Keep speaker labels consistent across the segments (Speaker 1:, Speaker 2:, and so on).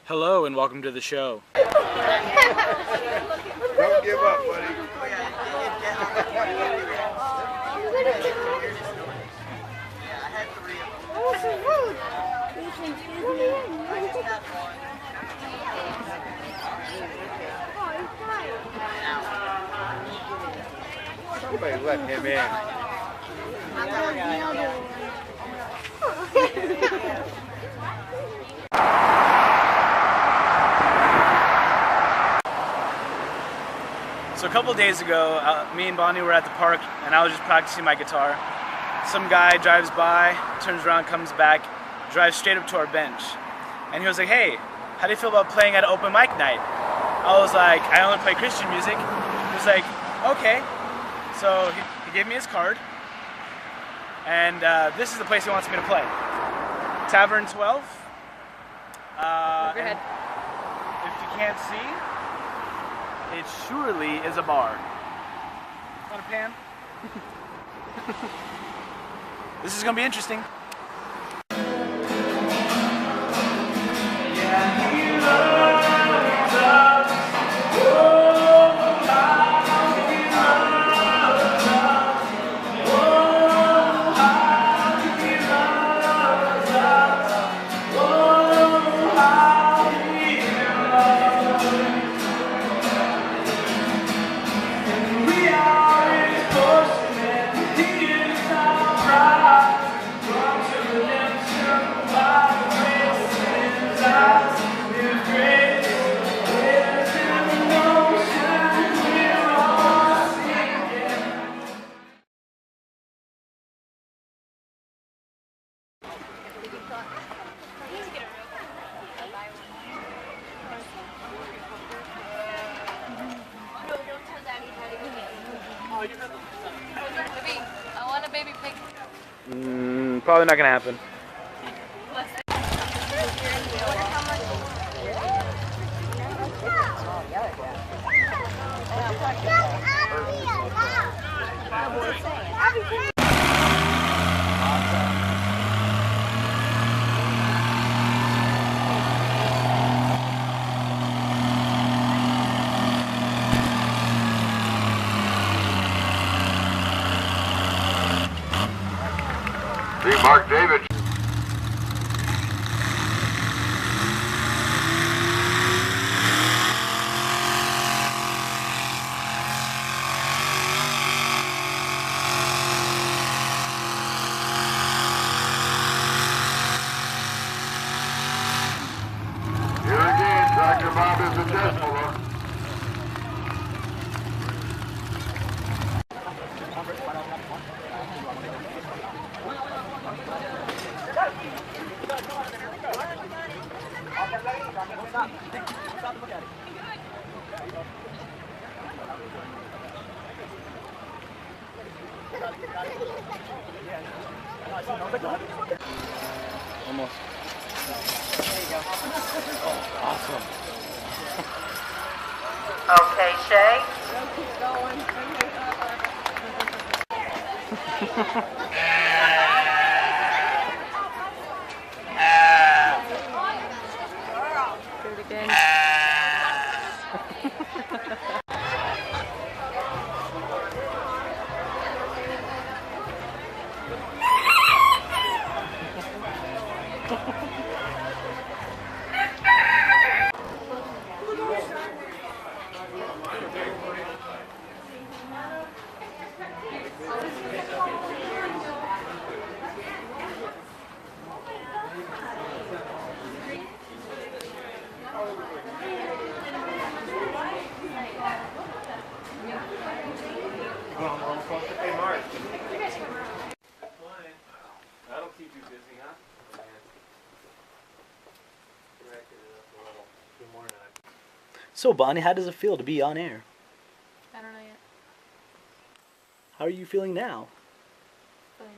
Speaker 1: Hello and welcome to the show.
Speaker 2: Don't give up, buddy. Somebody let him in.
Speaker 1: So a couple of days ago, me and Bonnie were at the park and I was just practicing my guitar. Some guy drives by, turns around, comes back, drives straight up to our bench. And he was like, "Hey, how do you feel about playing at an open mic night?" I was like, "I only play Christian music." He was like, "Okay." So he gave me his card. And this is the place he wants me to play. Tavern 12.
Speaker 3: Overhead.
Speaker 1: If you can't see, it surely is a bar. Want a pan? This is gonna be interesting.
Speaker 3: I want a baby pig.
Speaker 1: Probably not gonna happen.
Speaker 2: See Mark David. Here again, Dr. Bob is the decimaler.
Speaker 1: Almost. There you go. Oh, awesome.
Speaker 4: Okay, Shay.
Speaker 3: Keep going. Do it again.
Speaker 2: Hey, Mark. That'll keep you busy, huh?
Speaker 1: So Bonnie, how does it feel to be on air?
Speaker 3: I don't know yet.
Speaker 1: How are you feeling now?
Speaker 3: Funny.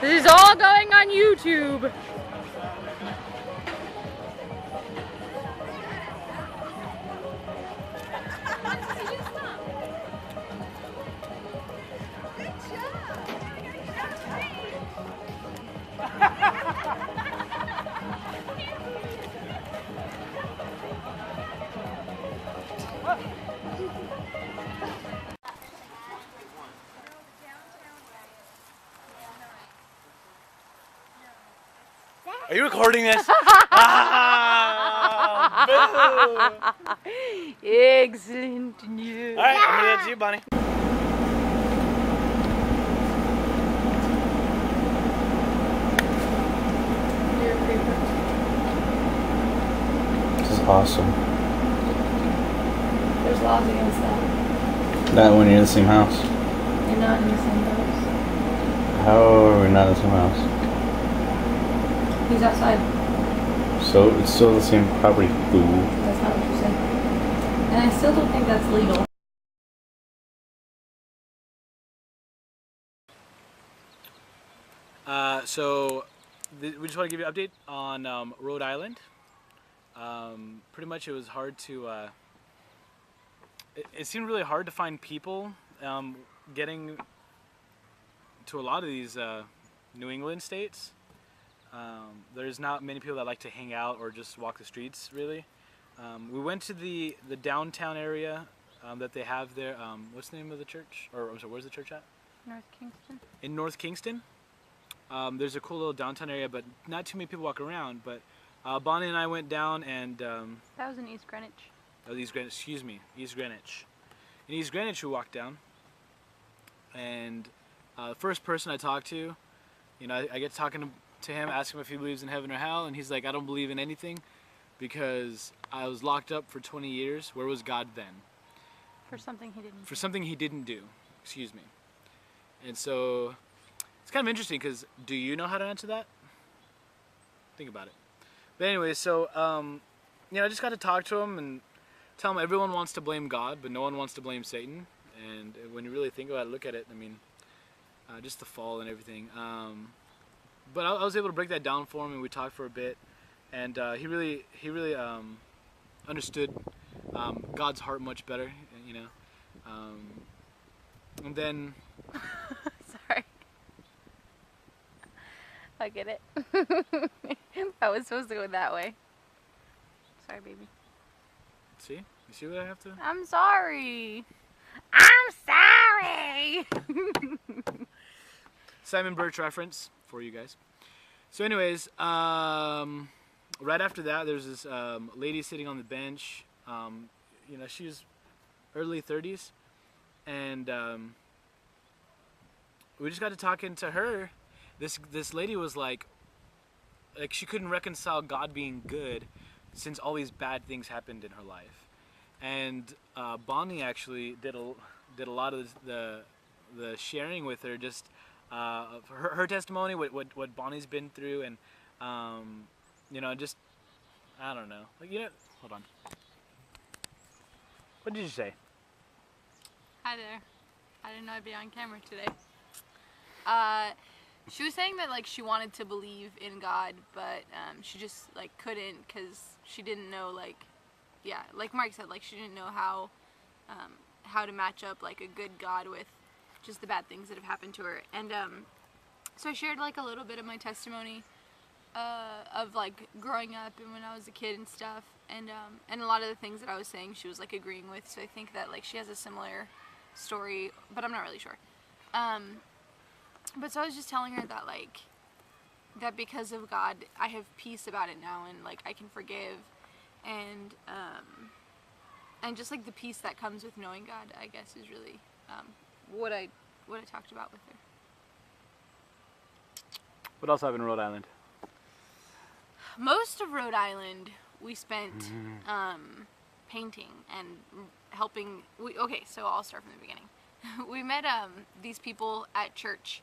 Speaker 3: This is all going on YouTube.
Speaker 1: Are you recording this? Ah, boo.
Speaker 3: Excellent news.
Speaker 1: All right, I'm gonna get to you, Bonnie.
Speaker 4: This is awesome.
Speaker 3: There's laws against that.
Speaker 4: Not when you're in the same house.
Speaker 3: You're not in the same house.
Speaker 4: How are we not in the same house?
Speaker 3: He's outside.
Speaker 4: So it's still the same property. Boo.
Speaker 3: That's not what you said. And I still don't think that's legal.
Speaker 1: We just want to give you an update on Rhode Island. Pretty much it was hard to, it seemed really hard to find people getting to a lot of these New England states. There's not many people that like to hang out or just walk the streets, really. We went to the downtown area that they have there. What's the name of the church? Or I'm sorry, where's the church at?
Speaker 3: North Kingston.
Speaker 1: In North Kingston. There's a cool little downtown area, but not too many people walk around. But Bonnie and I went down and...
Speaker 3: That was in East Greenwich.
Speaker 1: Oh, East Greenwich, excuse me, East Greenwich. In East Greenwich we walked down, and the first person I talked to, you know, I get talking to him, ask him if he believes in heaven or hell, and he's like, I don't believe in anything because I was locked up for 20 years. Where was God then?
Speaker 3: For something he didn't.
Speaker 1: For something he didn't do, excuse me. And so it's kind of interesting because do you know how to answer that? Think about it. But anyway, so you know, I just got to talk to him and tell him everyone wants to blame God, but no one wants to blame Satan. And when you really think about it, look at it, I mean, just the fall and everything. But I was able to break that down for him, and we talked for a bit, and he really understood God's heart much better, you know. And then
Speaker 3: Sorry. I get it. I was supposed to go that way. Sorry, baby.
Speaker 1: see, you see what I have to?
Speaker 3: I'm sorry. I'm sorry.
Speaker 1: Simon Birch reference for you guys. So anyways, right after that, there's this lady sitting on the bench. You know, she's early 30s, and we just got to talking to her. This lady was like she couldn't reconcile God being good since all these bad things happened in her life. And Bonnie actually did a lot of the sharing with her, just her testimony, what Bonnie's been through, and you know, just I don't know, like, you know, hold on. What did you say?
Speaker 3: Hi there. I didn't know I'd be on camera today. She was saying that like she wanted to believe in God, but she just like couldn't because she didn't know, like, yeah, like Mark said, like she didn't know how to match up like a good God with just the bad things that have happened to her. And so I shared like a little bit of my testimony of like growing up and when I was a kid and stuff, and a lot of the things that I was saying she was like agreeing with. So I think that like she has a similar story, but I'm not really sure. But so I was just telling her that like that because of God I have peace about it now, and like I can forgive, and just like the peace that comes with knowing God, I guess, is really what I talked about with her.
Speaker 1: What else happened in Rhode Island?
Speaker 3: Most of Rhode Island we spent painting and helping. Okay, so I'll start from the beginning. We met these people at church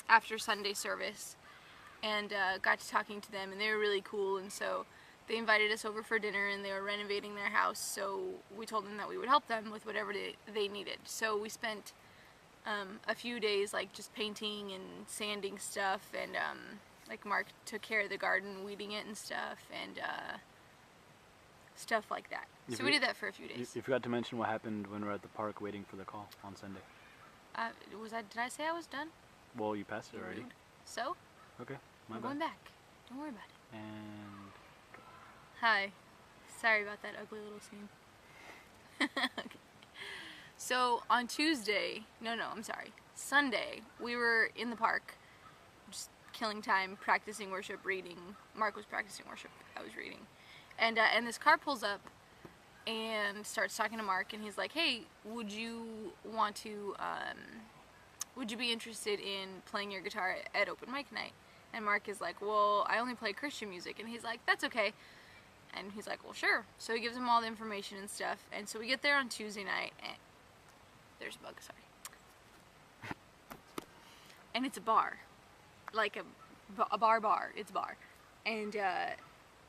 Speaker 3: after Sunday service, and got to talking to them, and they were really cool, and so they invited us over for dinner, and they were renovating their house, so we told them that we would help them with whatever they needed. So we spent a few days, like just painting and sanding stuff, and like Mark took care of the garden, weeding it and stuff, and stuff like that. So we did that for a few days.
Speaker 5: You forgot to mention what happened when we were at the park waiting for the call on Sunday.
Speaker 3: Did I say I was done?
Speaker 5: Well, you passed it already.
Speaker 3: Rude. So?
Speaker 5: Okay, my
Speaker 3: I'm
Speaker 5: bad.
Speaker 3: going back. Don't worry about it.
Speaker 5: And
Speaker 3: Hi. Sorry about that ugly little scene. Okay. So on Sunday, we were in the park, just killing time, practicing worship, reading. Mark was practicing worship, I was reading. And this car pulls up and starts talking to Mark, and he's like, hey, would you be interested in playing your guitar at open mic night? And Mark is like, well, I only play Christian music. And he's like, that's okay. And he's like, well, sure. So he gives him all the information and stuff. And so we get there on Tuesday night, and there's a bug, sorry. And it's a bar. Like a bar. It's a bar. And,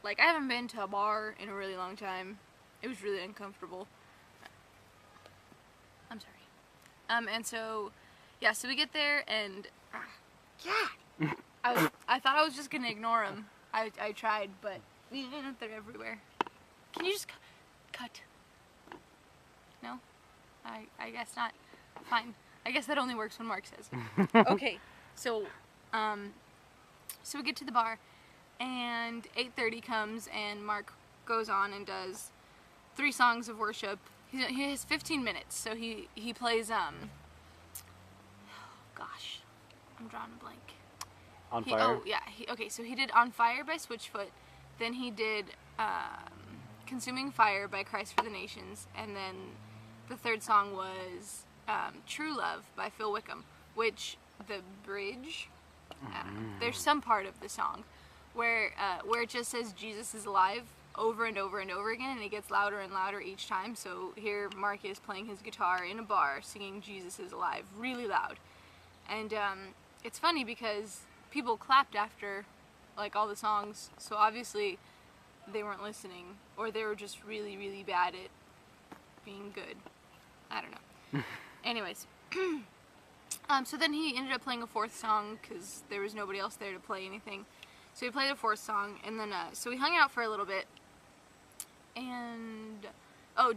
Speaker 3: like, I haven't been to a bar in a really long time. It was really uncomfortable. I'm sorry. And so, yeah, so we get there, and, I thought I was just gonna ignore him. I tried, but they're everywhere. Can you just cut? No? I guess not. Fine. I guess that only works when Mark says. Okay, so we get to the bar, and 8:30 comes, and Mark goes on and does 3 songs of worship. He has 15 minutes, so he plays, gosh, I'm drawing a blank.
Speaker 5: On Fire?
Speaker 3: Okay, so he did On Fire by Switchfoot, then he did Consuming Fire by Christ for the Nations, and then the third song was True Love by Phil Wickham, which the bridge, I don't know, there's some part of the song where it just says Jesus is alive over and over and over again, and it gets louder and louder each time. So here Mark is playing his guitar in a bar singing Jesus is alive really loud. And it's funny because people clapped after like all the songs, so obviously they weren't listening, or they were just really, really bad at being good. I don't know. Anyways, so then he ended up playing a 4th song because there was nobody else there to play anything. So he played a 4th song, and then so we hung out for a little bit, and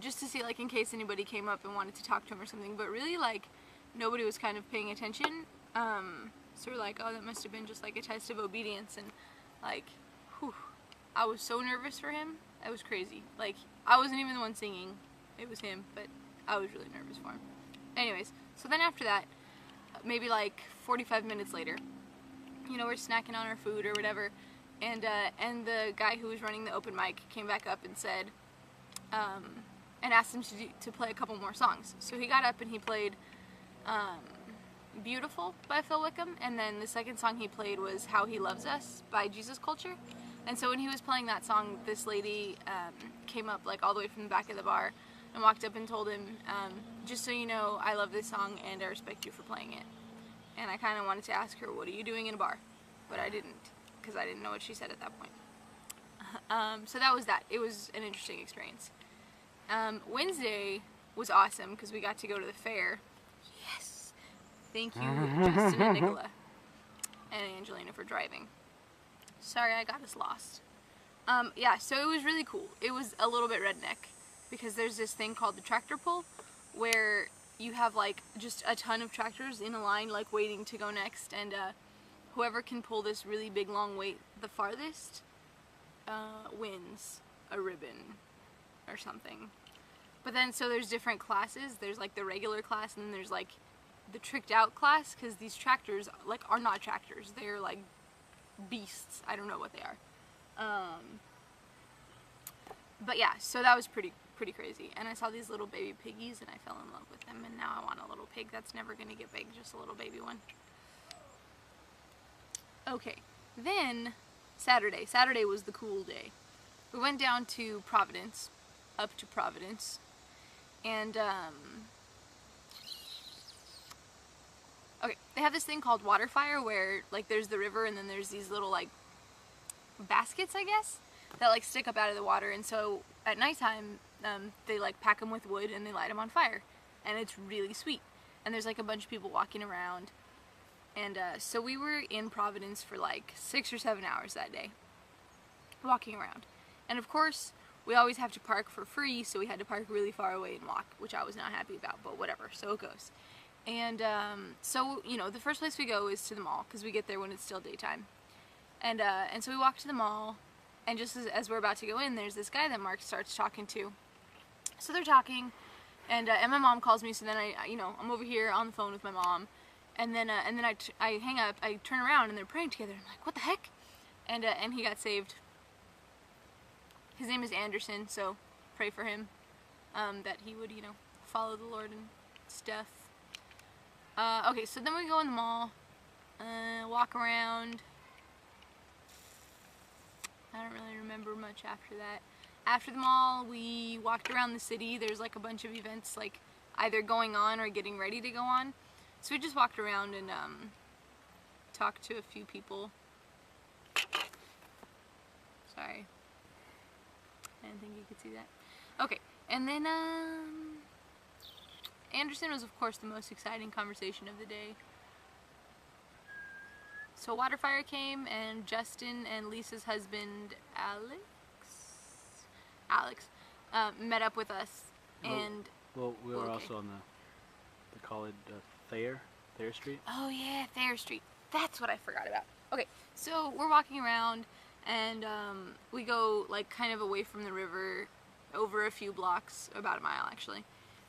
Speaker 3: just to see, like, in case anybody came up and wanted to talk to him or something, but really, like, nobody was kind of paying attention. So we're like, oh, that must have been just like a test of obedience, and like, whew, I was so nervous for him. It was crazy. Like, I wasn't even the one singing, it was him, but I was really nervous for him. Anyways, so then after that, maybe like 45 minutes later, you know, we're snacking on our food or whatever, and the guy who was running the open mic came back up and said, and asked him to play a couple more songs. So he got up and he played Beautiful by Phil Wickham, and then the second song he played was How He Loves Us by Jesus Culture. And so when he was playing that song, this lady came up like all the way from the back of the bar and walked up and told him, just so you know, I love this song and I respect you for playing it. And I kind of wanted to ask her, what are you doing in a bar? But I didn't, because I didn't know what she said at that point. So that was that. It was an interesting experience. Wednesday was awesome because we got to go to the fair. Yes! Thank you, Justin and Nicola and Angelena for driving. Sorry, I got us lost. Yeah, so it was really cool. It was a little bit redneck because there's this thing called the tractor pull where you have like just a ton of tractors in a line like waiting to go next, and whoever can pull this really big long weight the farthest wins a ribbon or something. But then so there's different classes. There's like the regular class, and then there's like the tricked out class, because these tractors like are not tractors. They're like beasts. I don't know what they are. But yeah, so that was pretty crazy. And I saw these little baby piggies and I fell in love with them, and now I want a little pig that's never gonna get big, just a little baby one. Okay, then Saturday. Saturday was the cool day. We went down to Providence, up to Providence, and okay, they have this thing called water fire where like there's the river and then there's these little like baskets, I guess, that like stick up out of the water, and so at nighttime they like pack them with wood and they light them on fire, and it's really sweet. and there's like a bunch of people walking around. And so we were in Providence for like 6 or 7 hours that day, walking around. And of course, we always have to park for free, so we had to park really far away and walk, which I was not happy about, but whatever, so it goes. And so, you know, the first place we go is to the mall, because we get there when it's still daytime. And so we walk to the mall, and just as we're about to go in, there's this guy that Mark starts talking to. So they're talking, and my mom calls me, so then I'm over here on the phone with my mom. And then I hang up, I turn around, and they're praying together. I'm like, what the heck? And he got saved. His name is Anderson, so pray for him, that he would, you know, follow the Lord and stuff. Okay, so then we go in the mall, walk around. I don't really remember much after that. After the mall, we walked around the city. There's like a bunch of events, like either going on or getting ready to go on. So we just walked around and talked to a few people. Sorry. I didn't think you could see that. Okay, and then Anderson was of course the most exciting conversation of the day. So Waterfire came, and Justin and Lisa's husband Alex met up with us, and
Speaker 5: well, we were also on the college Thayer Street.
Speaker 3: Oh yeah, Thayer Street. That's what I forgot about. Okay, so we're walking around, and we go like kind of away from the river, over a few blocks, about a mile actually,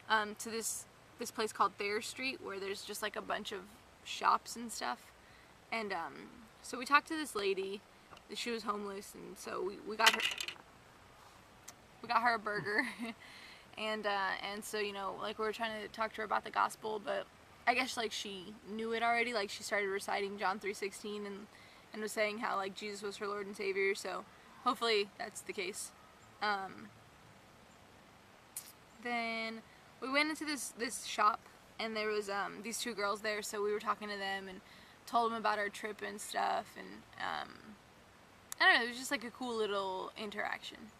Speaker 3: to this place called Thayer Street, where there's just like a bunch of shops and stuff. And so we talked to this lady. She was homeless, and so we got her a burger. and so, you know, like we were trying to talk to her about the gospel, but I guess like she knew it already. Like she started reciting John 3:16 and was saying how like Jesus was her Lord and Savior. So hopefully that's the case. Then we went into this shop, and there was these two girls there. So we were talking to them and told them about our trip and stuff. And I don't know, it was just like a cool little interaction.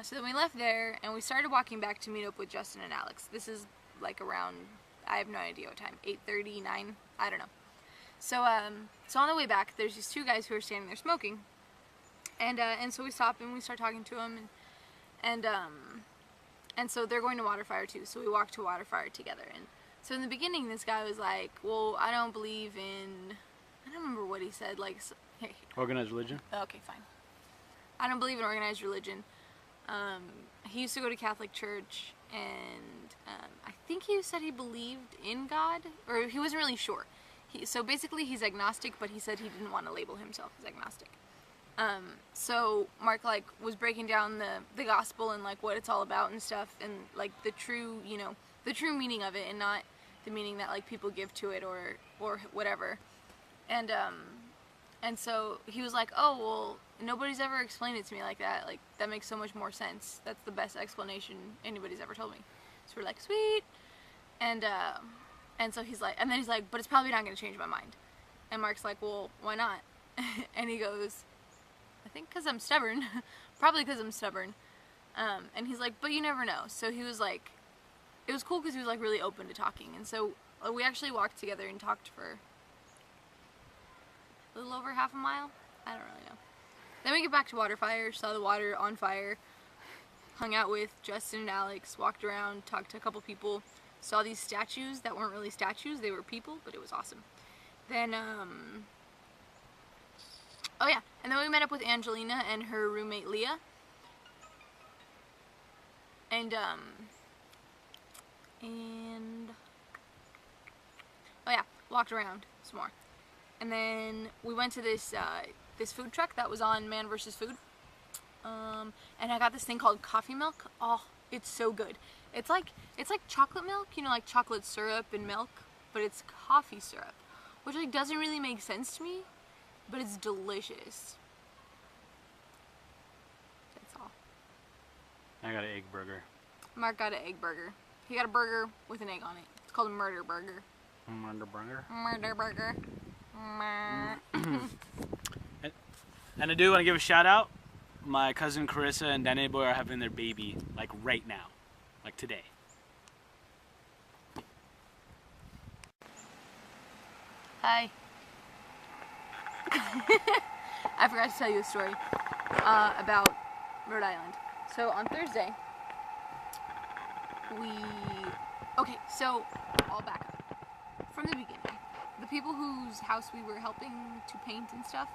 Speaker 3: So then we left there, and we started walking back to meet up with Justin and Alex. This is like around, I have no idea what time, 8:30, 9, I don't know. So on the way back, there's these two guys who are standing there smoking, and so we stop and we start talking to them, and so they're going to Waterfire too. So we walked to Waterfire together, and so in the beginning, this guy was like, "Well, I don't believe in," I don't remember what he said, like, hey,
Speaker 5: Organized religion.
Speaker 3: okay, fine. I don't believe in organized religion. He used to go to Catholic church, and I think he said he believed in God, or he wasn't really sure. So basically he's agnostic, but he said he didn't want to label himself as agnostic. So Mark like was breaking down the gospel and like what it's all about and stuff, and like the true, you know, the true meaning of it, and not the meaning that like people give to it or whatever. And so he was like, "Oh, well, nobody's ever explained it to me like that. Like, that makes so much more sense. That's the best explanation anybody's ever told me." So we're like, "Sweet." And so he's like, and then he's like, "But it's probably not going to change my mind." And Mark's like, "Well, why not?" And he goes, "I think because I'm stubborn." Probably because I'm stubborn. And he's like, "But you never know." So he was like, it was cool because he was like really open to talking. And so we actually walked together and talked for a little over half a mile. I don't really know. Then we get back to Waterfire, saw the water on fire, hung out with Justin and Alex, walked around, talked to a couple people, saw these statues that weren't really statues, they were people, but it was awesome. Then, oh yeah, and then we met up with Angelena and her roommate Leah. And oh yeah, walked around some more. And then we went to this food truck that was on Man vs. Food. And I got this thing called coffee milk. Oh, it's so good. It's like chocolate milk, you know, like chocolate syrup and milk, but it's coffee syrup, which like doesn't really make sense to me, but it's delicious. That's all.
Speaker 5: I got an egg burger.
Speaker 3: Mark got an egg burger. He got a burger with an egg on it. It's called a murder burger.
Speaker 5: Murder burger.
Speaker 3: Murder burger.
Speaker 1: And I do want to give a shout out. My cousin Carissa and Danny Boy are having their baby, like right now, like today.
Speaker 3: Hi. I forgot to tell you a story about Rhode Island. So on Thursday, so I'll back up. From the beginning, the people whose house we were helping to paint and stuff,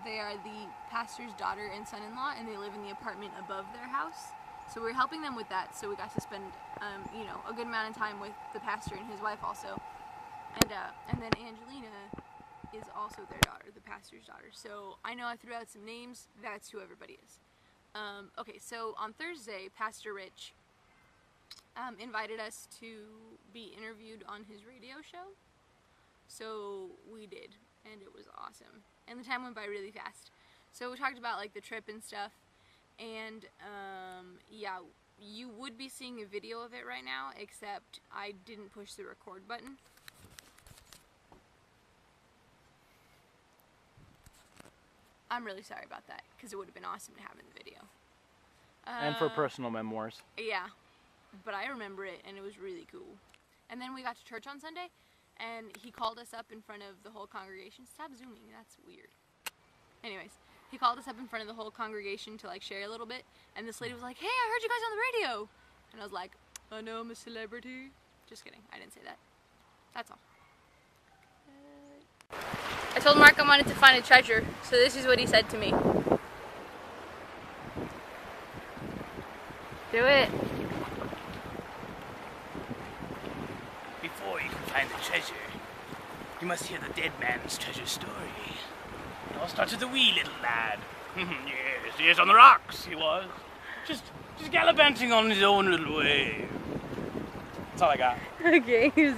Speaker 3: they are the pastor's daughter and son-in-law, and they live in the apartment above their house. So we were helping them with that, so we got to spend, a good amount of time with the pastor and his wife also. And then Angelena is also their daughter, the pastor's daughter. So I know I threw out some names, that's who everybody is. So on Thursday, Pastor Rich invited us to be interviewed on his radio show. So we did, and it was awesome. And the time went by really fast. So we talked about like the trip and stuff, and yeah, you would be seeing a video of it right now, except I didn't push the record button. I'm really sorry about that, because it would have been awesome to have in the video.
Speaker 5: And for personal memoirs.
Speaker 3: Yeah, but I remember it, and it was really cool. And then we got to church on Sunday, and he called us up in front of the whole congregation. Stop zooming, that's weird. Anyways, he called us up in front of the whole congregation to like share a little bit, and this lady was like, "Hey, I heard you guys on the radio." And I was like, "I know I'm a celebrity." Just kidding, I didn't say that. That's all. I told Mark I wanted to find a treasure, so this is what he said to me. Do it.
Speaker 1: Before you can find the treasure, you must hear the dead man's treasure story. It all starts with a wee little lad. Yes, on the rocks he was. Just gallivanting on his own little way. That's all I got.
Speaker 3: Okay.